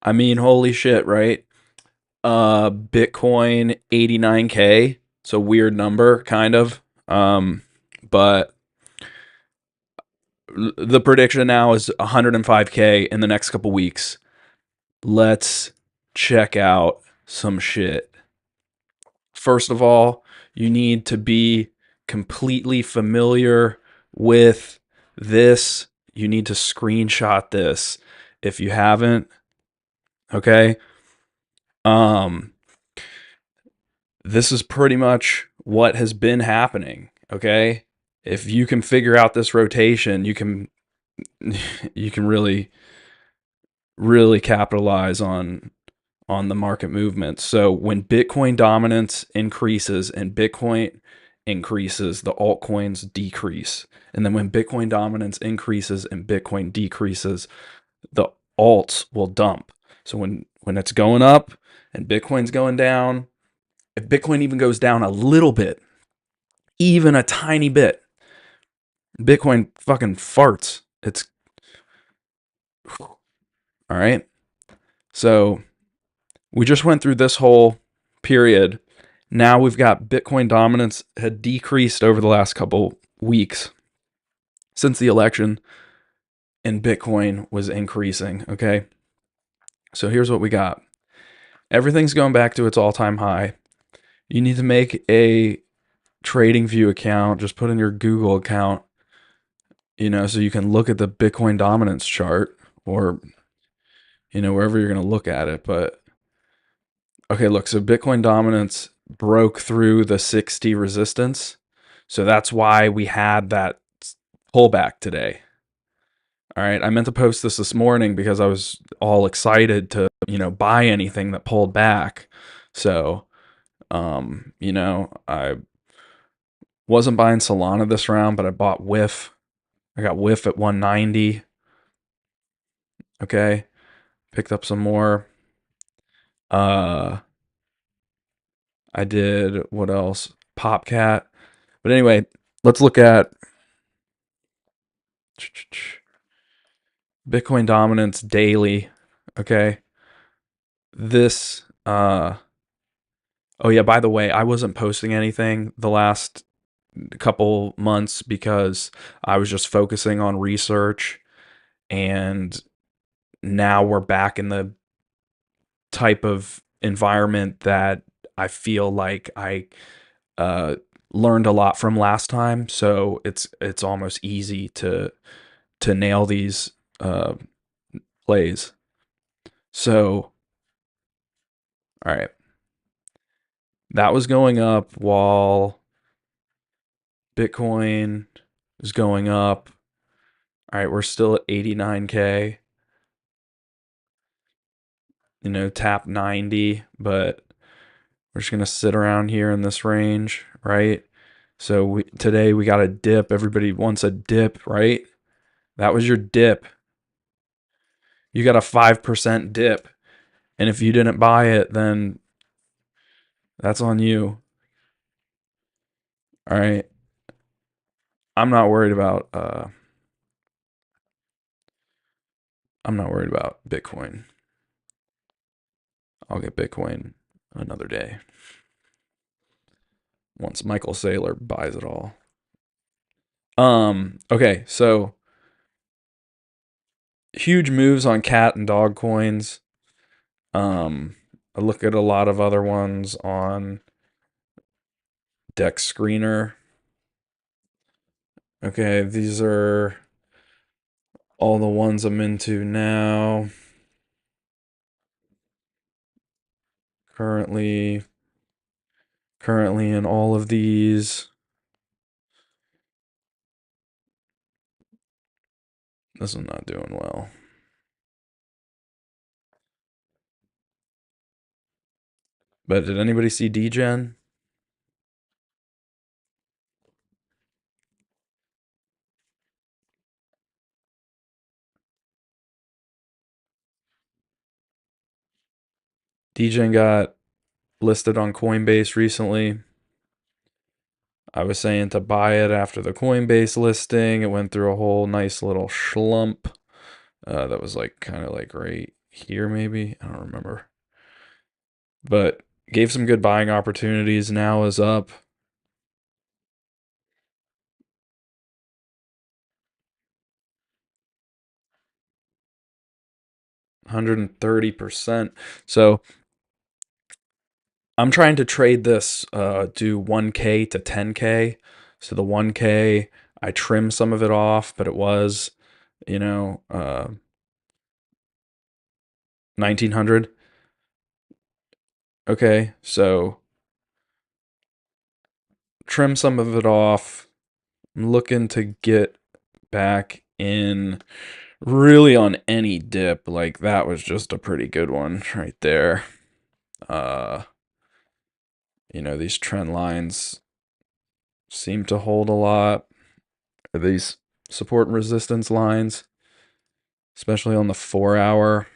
I mean, holy shit, right? Bitcoin 89K. It's a weird number, kind of. But the prediction now is 105K in the next couple weeks. Let's check out some shit. First of all, you need to be completely familiar with this. You need to screenshot this if you haven't. Okay. Um, this is pretty much what has been happening. Okay. If you can figure out this rotation, you can really capitalize on the market movement. So when Bitcoin dominance increases and Bitcoin increases, the altcoins decrease. And then when Bitcoin dominance increases and Bitcoin decreases, the alts will dump. So when it's going up and Bitcoin's going down, if Bitcoin even goes down a little bit, even a tiny bit, Bitcoin fucking farts. It's all right. So we just went through this whole period. Now we've got Bitcoin dominance had decreased over the last couple weeks since the election, and Bitcoin was increasing. Okay. So here's what we got. Everything's going back to its all-time high. You need to make a TradingView account. Just put in your Google account, so you can look at the Bitcoin dominance chart, or, wherever you're going to look at it. But okay, look, so Bitcoin dominance broke through the 60 resistance. So that's why we had that pullback today. All right, I meant to post this morning because I was all excited to, buy anything that pulled back. So, I wasn't buying Solana this round, but I bought WIF. I got WIF at 190. Okay, picked up some more. I did what else? Popcat. But anyway, let's look at Bitcoin dominance daily. Okay. This oh yeah, by the way, I wasn't posting anything the last couple months because I was just focusing on research, and now we're back in the type of environment that I feel like I learned a lot from last time, so it's almost easy to nail these uh, plays. So, all right, that was going up while Bitcoin is going up. All right, we're still at 89K. Tap 90, but we're just gonna sit around here in this range, right? So today we got a dip. Everybody wants a dip, right? That was your dip. You got a 5% dip. And if you didn't buy it, then that's on you. All right. I'm not worried about Bitcoin. I'll get Bitcoin another day once Michael Saylor buys it all. Okay, so huge moves on cat and dog coins. I look at a lot of other ones on Dex Screener. Okay, these are all the ones I'm into now. Currently in all of these. This is not doing well. But did anybody see degen? Degen got listed on Coinbase recently. I was saying to buy it after the Coinbase listing. It went through a whole nice little slump. That was like kind of like right here maybe. I don't remember. But gave some good buying opportunities. Now is up 130%. So I'm trying to trade this, do 1K to 10K. So the 1K, I trimmed some of it off, but it was, 1900. Okay, so trim some of it off. I'm looking to get back in really on any dip. Like that was just a pretty good one right there. Uh, these trend lines seem to hold a lot. These support and resistance lines, especially on the 4 hour.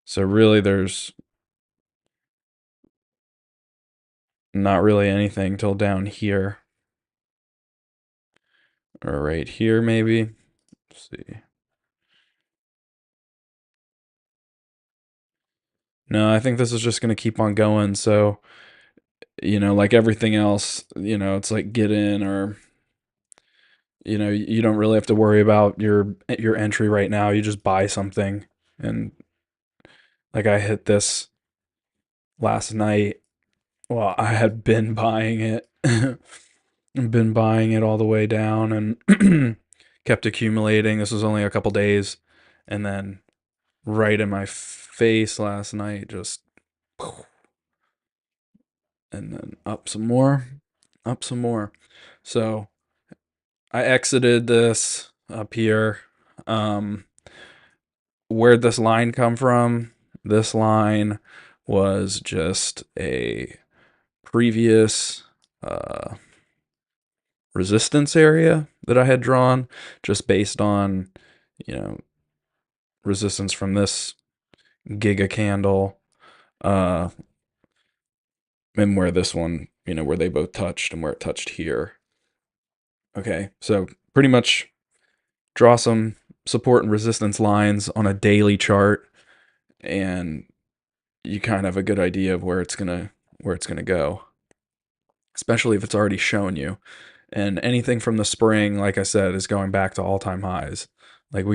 So really there's not really anything till down here. Or right here maybe. Let's see. No, I think this is just going to keep on going. So, like everything else, it's like get in, or you don't really have to worry about your entry right now. You just buy something. And like I hit this last night. Well, I had been buying it. Been buying it all the way down and kept accumulating. This was only a couple days, and then right in my face last night, just, and then up some more, up some more. So I exited this up here. Where'd this line come from? This line was just a previous resistance area that I had drawn, just based on, you know, resistance from this giga candle, uh, and where this one, where they both touched and where it touched here. Okay, so pretty much draw some support and resistance lines on a daily chart, and you kind of have a good idea of where it's gonna go, especially if it's already shown you. And anything from the spring, like I said, is going back to all-time highs. Like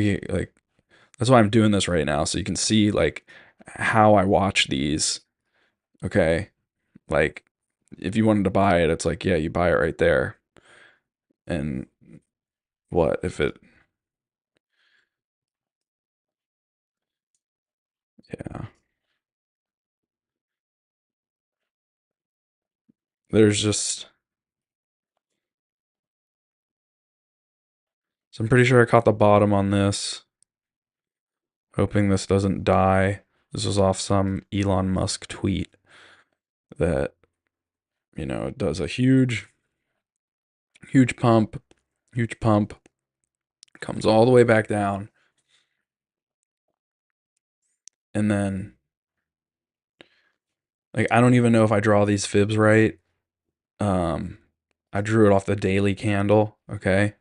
that's why I'm doing this right now, so you can see like how I watch these. Okay, like if you wanted to buy it, it's like, yeah, you buy it right there. And what if it? Yeah, there's just. So I'm pretty sure I caught the bottom on this. Hoping this doesn't die. This was off some Elon Musk tweet that, does a huge pump, huge pump, comes all the way back down, and then, like, I don't even know if I draw these fibs right. Um, I drew it off the daily candle, okay,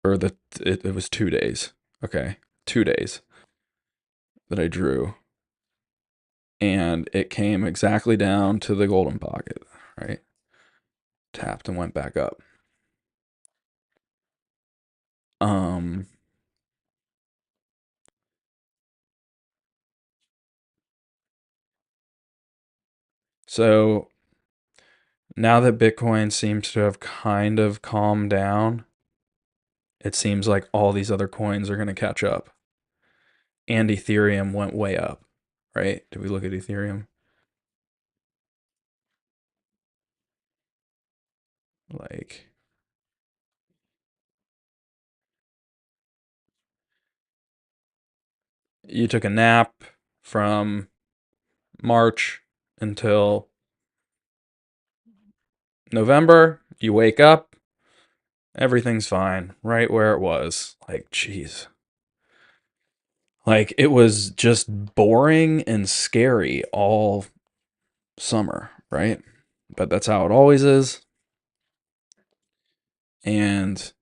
or it was 2 days, okay, 2 days that I drew, and it came exactly down to the golden pocket, right? Tapped and went back up. Um, so now that Bitcoin seems to have kind of calmed down, it seems like all these other coins are going to catch up. And Ethereum went way up, right? Did we look at Ethereum? Like, you took a nap from March until November, you wake up, everything's fine, right where it was. Like, jeez. Like, it was just boring and scary all summer, right? But that's how it always is. And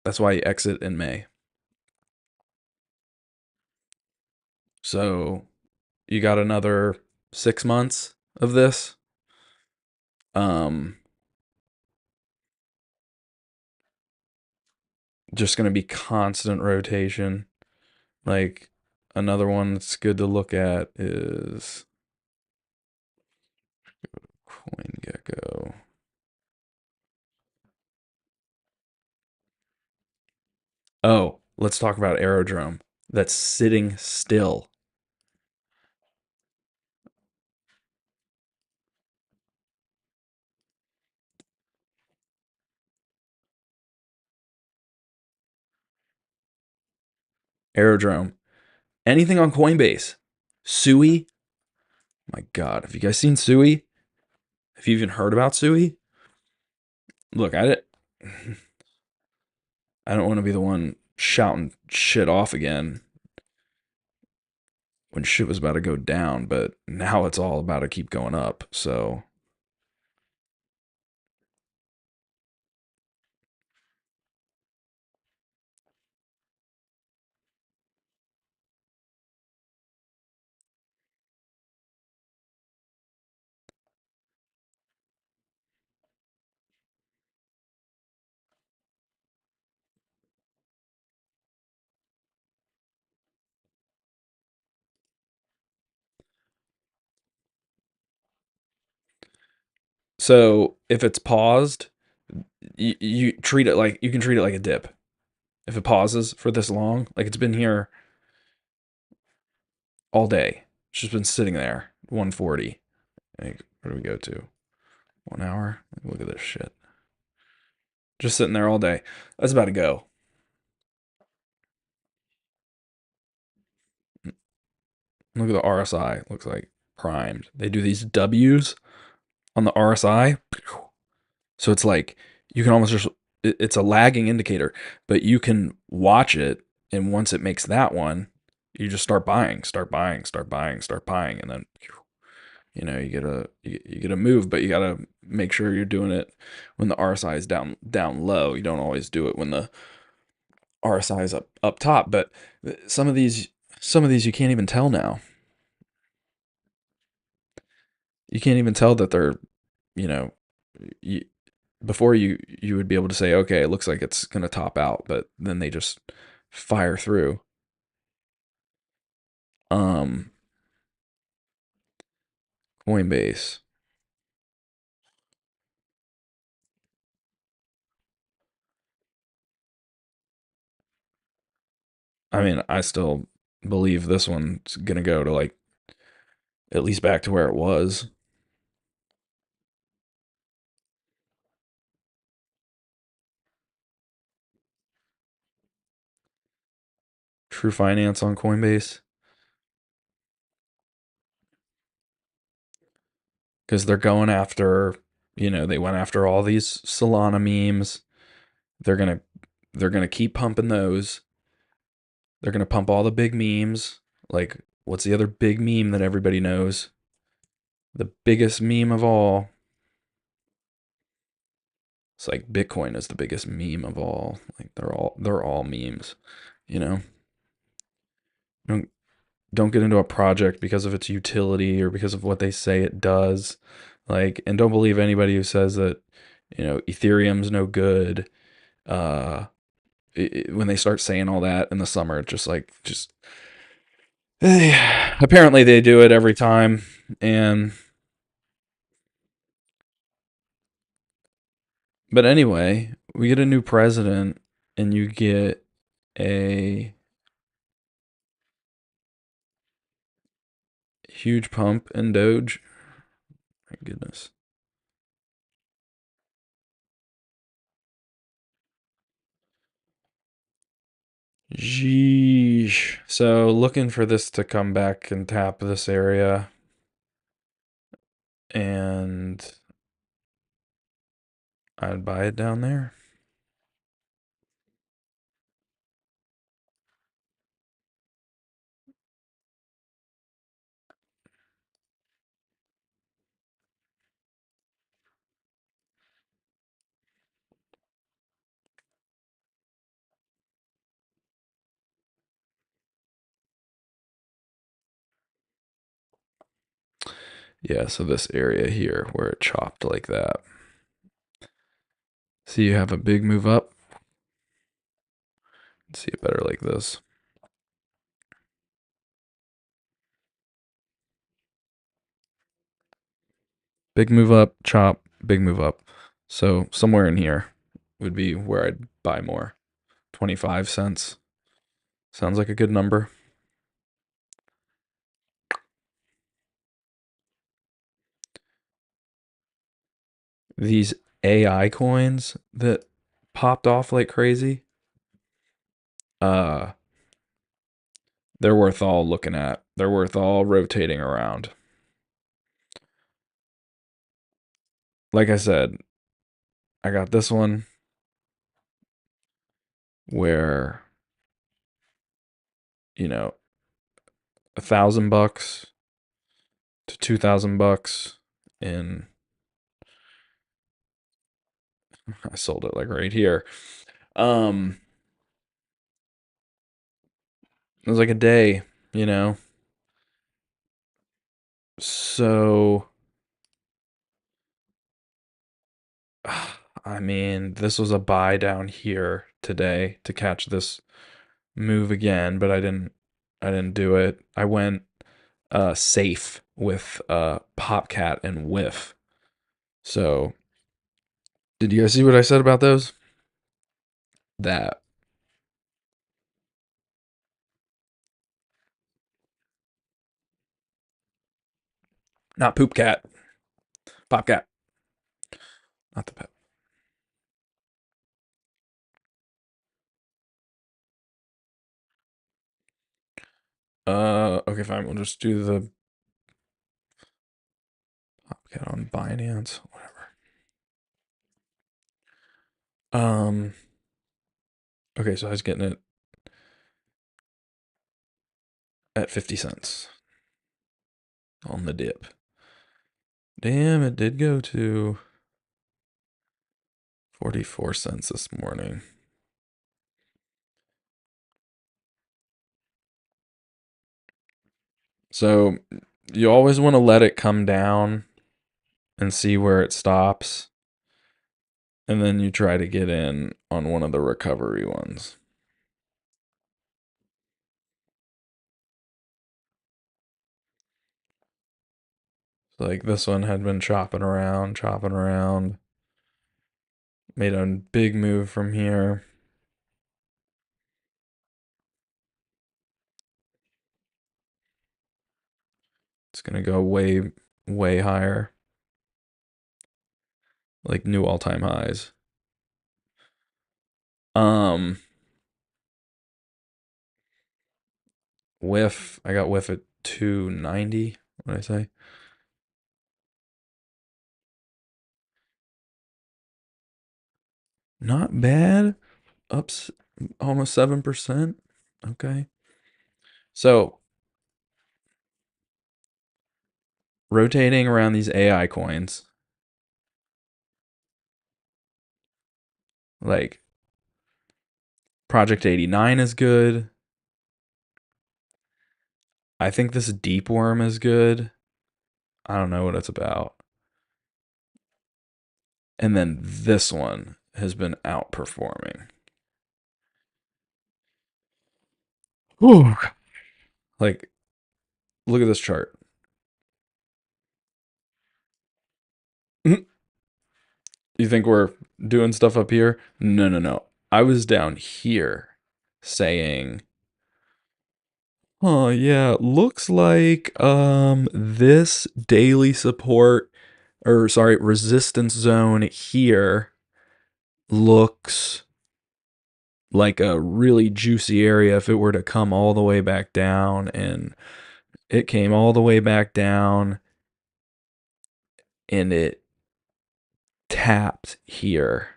that's why you exit in May. So you got another 6 months of this. Um, just gonna be constant rotation. Like another one that's good to look at is CoinGecko. Oh, let's talk about Aerodrome. That's sitting still. Aerodrome. Anything on Coinbase. Sui. My God, have you guys seen Sui? Have you even heard about Sui? Look, I don't want to be the one shouting shit off again when shit was about to go down, but now it's all about to keep going up. So if it's paused, you treat it like you can treat it like a dip. If it pauses for this long, like it's been here all day, it's just been sitting there. 140. Like, where do we go to? 1 hour. Look at this shit. Just sitting there all day. That's about to go. Look at the RSI. Looks like primed. They do these W's on the RSI. So it's like you can almost just, it's a lagging indicator, but you can watch it. And once it makes that one, you just start buying, start buying, start buying, start buying. And then, you get a move, but you got to make sure you're doing it when the RSI is down low. You don't always do it when the RSI is up top, but some of these, some of these you can't even tell now. You can't even tell that they're, you know, you, before you would be able to say, okay, it looks like it's going to top out, but then they just fire through. Um, Coinbase. I mean, I still believe this one's going to go to like at least back to where it was. True Finance on Coinbase, because they're going after, they went after all these Solana memes. They're gonna they're gonna keep pumping those. They're gonna pump all the big memes. Like, what's the other big meme that everybody knows? The biggest meme of all. It's like Bitcoin is the biggest meme of all. Like they're all memes. You know, don't don't get into a project because of its utility or because of what they say it does. Like, and don't believe anybody who says that Ethereum's no good. Uh, when they start saying all that in the summer, it's just apparently they do it every time. And but anyway, we get a new president, and you get a huge pump in Doge. My goodness. Jeesh. So looking for this to come back and tap this area. And I'd buy it down there. Yeah, so this area here where it chopped like that. See, you have a big move up. See it better like this. Big move up, chop, big move up. So somewhere in here would be where I'd buy more. 25 cents. Sounds like a good number. These AI coins that popped off like crazy, uh, they're worth all looking at. They're worth all rotating around. Like I said, I got this one where, you know, $1,000 to $2,000 in, I sold it like right here. Um, it was like a day, you know. So, I mean, this was a buy down here today to catch this move again, but I didn't do it. I went safe with Popcat and Whiff. So, did you guys see what I said about those? That not Poop Cat, Popcat, not the pet. Okay, fine. We'll just do the Popcat on Binance, whatever. Um, okay, so I was getting it at 50 cents on the dip. Damn, it did go to 44 cents this morning. So you always want to let it come down and see where it stops. And then you try to get in on one of the recovery ones. So like this one had been chopping around, made a big move from here. It's going to go way, way higher. Like new all-time highs. Um, Whiff, I got Whiff at 290. What did I say? Not bad. Ups almost 7%. Okay. So rotating around these AI coins, like Project 89 is good. I think this deep worm is good. I don't know what it's about. And then this one has been outperforming. Whew. Like, look at this chart. You think we're doing stuff up here? No, no, no. I was down here saying, oh yeah, looks like this daily support or sorry, resistance zone here looks like a really juicy area if it were to come all the way back down, and it came all the way back down and it tapped here.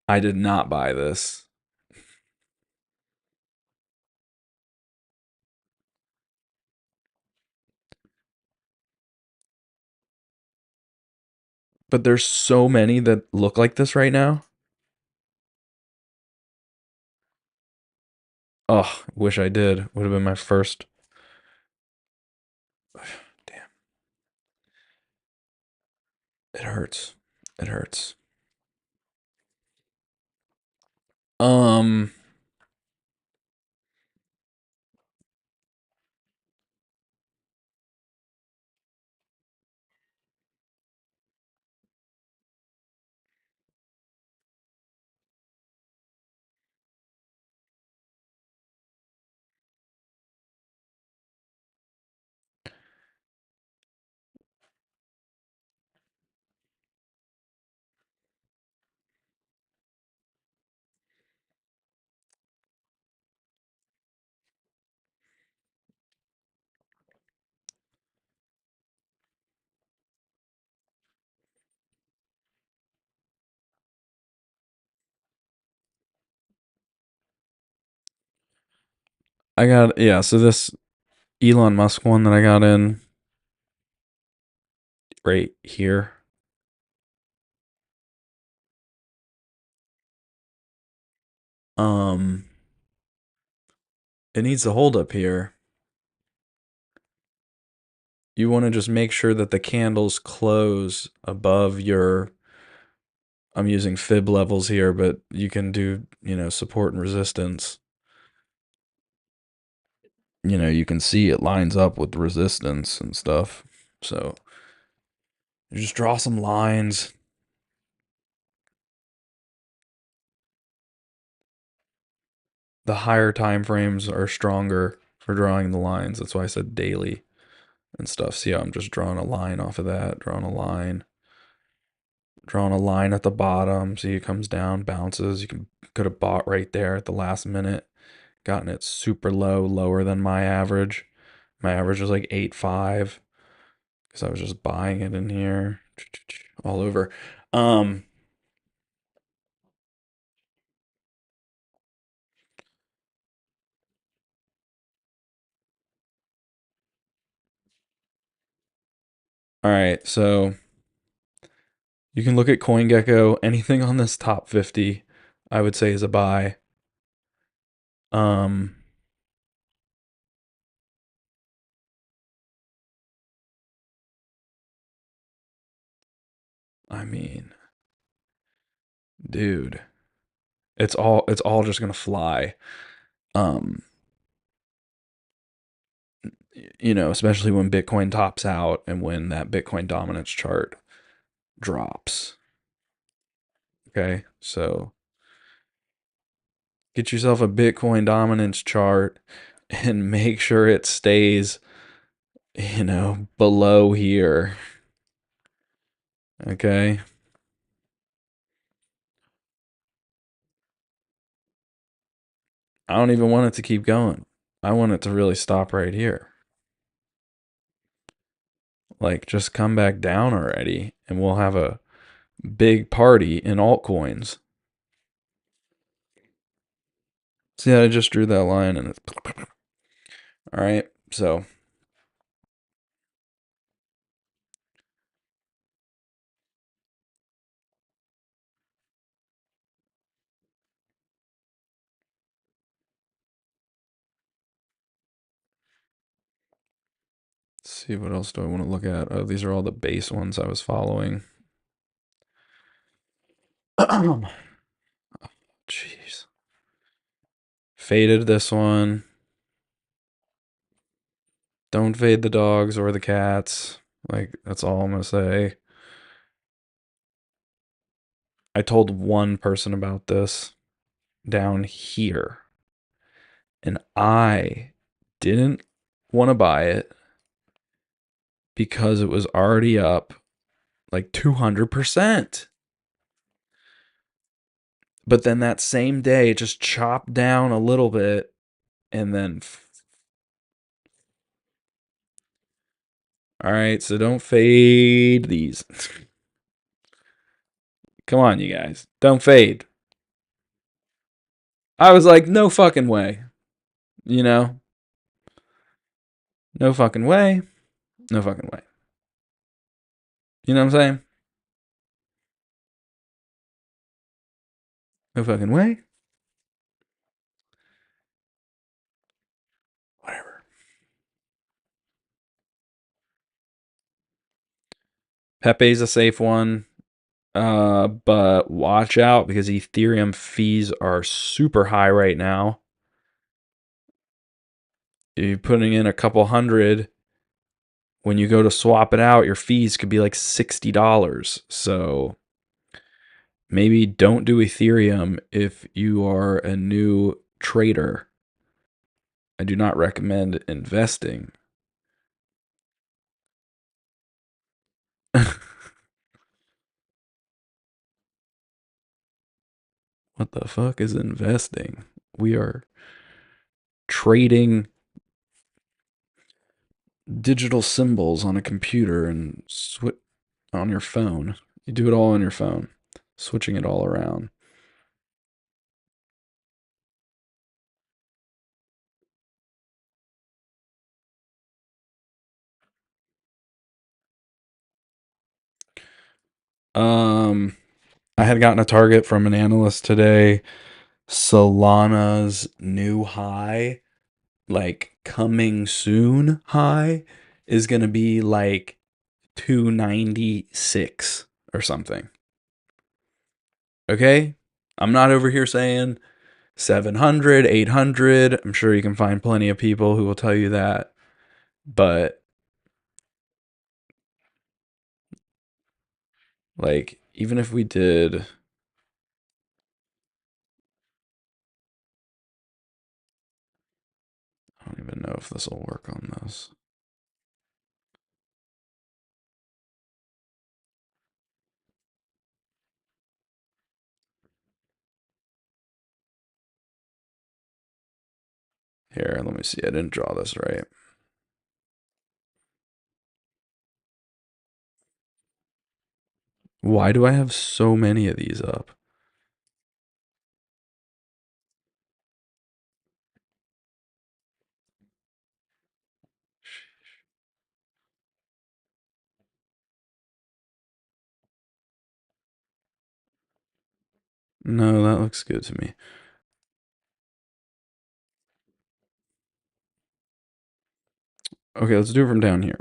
I did not buy this. But there's so many that look like this right now. Oh, wish I did. Would have been my first It hurts. It hurts. Um, I got yeah. So this Elon Musk one that I got in right here. Um, it needs to hold up here. You want to just make sure that the candles close above your. I'm using fib levels here, but you can do support and resistance. You can see it lines up with resistance and stuff. So you just draw some lines. The higher time frames are stronger for drawing the lines. That's why I said daily and stuff. See how I'm just drawing a line off of that, drawing a line at the bottom. See it comes down, bounces. You could have bought right there at the last minute, gotten it super low, lower than my average. My average was like 8.5 because I was just buying it in here all over. Um, all right, so you can look at CoinGecko. Anything on this top 50, I would say is a buy. Um, I mean, dude, it's all just gonna fly. Um, especially when Bitcoin tops out and when that Bitcoin dominance chart drops. Okay, so get yourself a Bitcoin dominance chart and make sure it stays, below here. Okay. I don't even want it to keep going. I want it to really stop right here. Like, just come back down already and we'll have a big party in altcoins. See, I just drew that line and it's all right. So, let's see what else do I want to look at. Oh, these are all the base ones I was following. Jeez. Faded this one. Don't fade the dogs or the cats. Like, that's all I'm going to say. I told one person about this down here, and I didn't want to buy it because it was already up like 200%. But then that same day, it just chopped down a little bit and then. All right, so don't fade these. Come on, you guys. Don't fade. I was like, no fucking way. You know? No fucking way. No fucking way. You know what I'm saying? No fucking way. Whatever. Pepe's a safe one. But watch out because Ethereum fees are super high right now. You're putting in a couple hundred. When you go to swap it out, your fees could be like $60. So maybe don't do Ethereum if you are a new trader. I do not recommend investing. What the fuck is investing? We are trading digital symbols on a computer and on your phone. You do it all on your phone, switching it all around. Um, I had gotten a target from an analyst today. Solana's new high, like coming soon high, is going to be like 296 or something. Okay? I'm not over here saying 700, 800. I'm sure you can find plenty of people who will tell you that. But like, even if we did, I don't even know if this will work on this. Here, let me see. I didn't draw this right. Why do I have so many of these up? No, that looks good to me. Okay, let's do it from down here.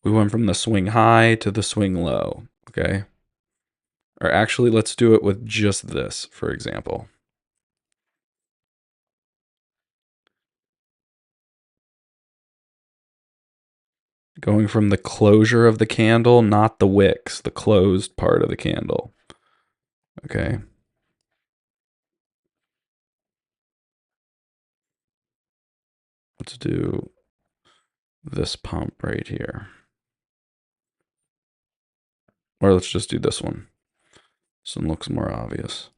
We went from the swing high to the swing low, okay? Or actually, let's do it with just this, for example. Going from the closure of the candle, not the wicks, the closed part of the candle. Okay. Let's do this pump right here. Or let's just do this one. This one looks more obvious.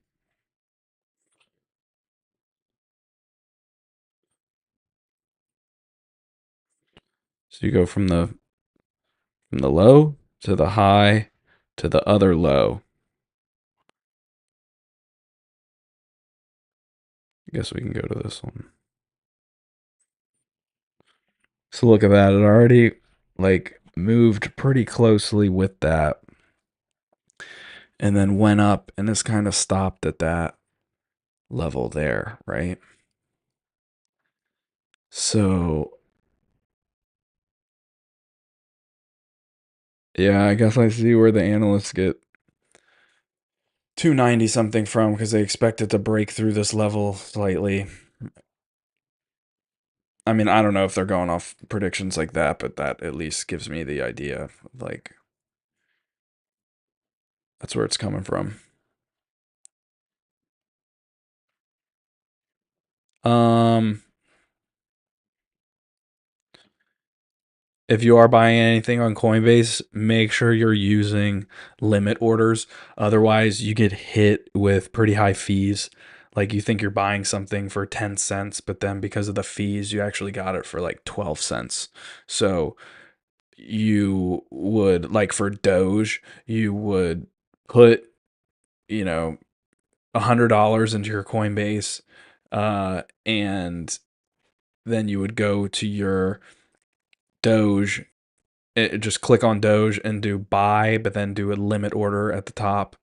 So you go from the low to the high to the other low. I guess we can go to this one. So look at that. It already like moved pretty closely with that and then went up and it's kind of stopped at that level there, right? So yeah, I guess I see where the analysts get 290 something from because they expect it to break through this level slightly. I mean, I don't know if they're going off predictions like that, but that at least gives me the idea. Like, that's where it's coming from. Um, if you are buying anything on Coinbase, make sure you're using limit orders. Otherwise, you get hit with pretty high fees. Like you think you're buying something for 10 cents, but then because of the fees, you actually got it for like 12 cents. So you would, like for Doge, you would put, you know, $100 into your Coinbase, and then you would go to your Doge, just click on Doge and do buy, but then do a limit order at the top,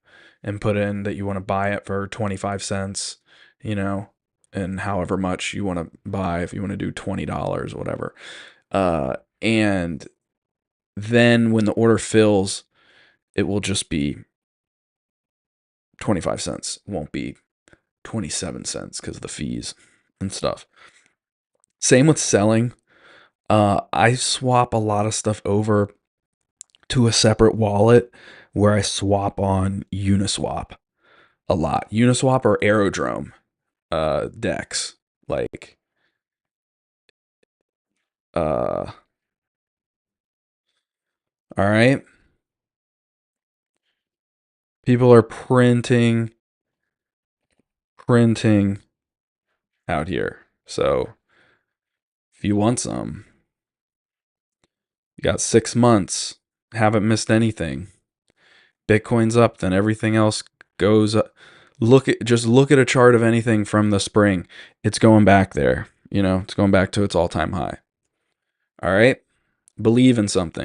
and put in that you want to buy it for 25 cents, you know, and however much you want to buy, if you want to do $20, whatever. And then when the order fills, it will just be 25 cents. It won't be 27 cents because of the fees and stuff. Same with selling. I swap a lot of stuff over to a separate wallet where I swap on Uniswap a lot. Uniswap or Aerodrome decks. Like, all right. People are printing out here. So if you want some, you got 6 months, haven't missed anything. Bitcoin's up, then everything else goes up. Just look at a chart of anything from the spring. It's going back there. It's going back to its all-time high. All right? Believe in something.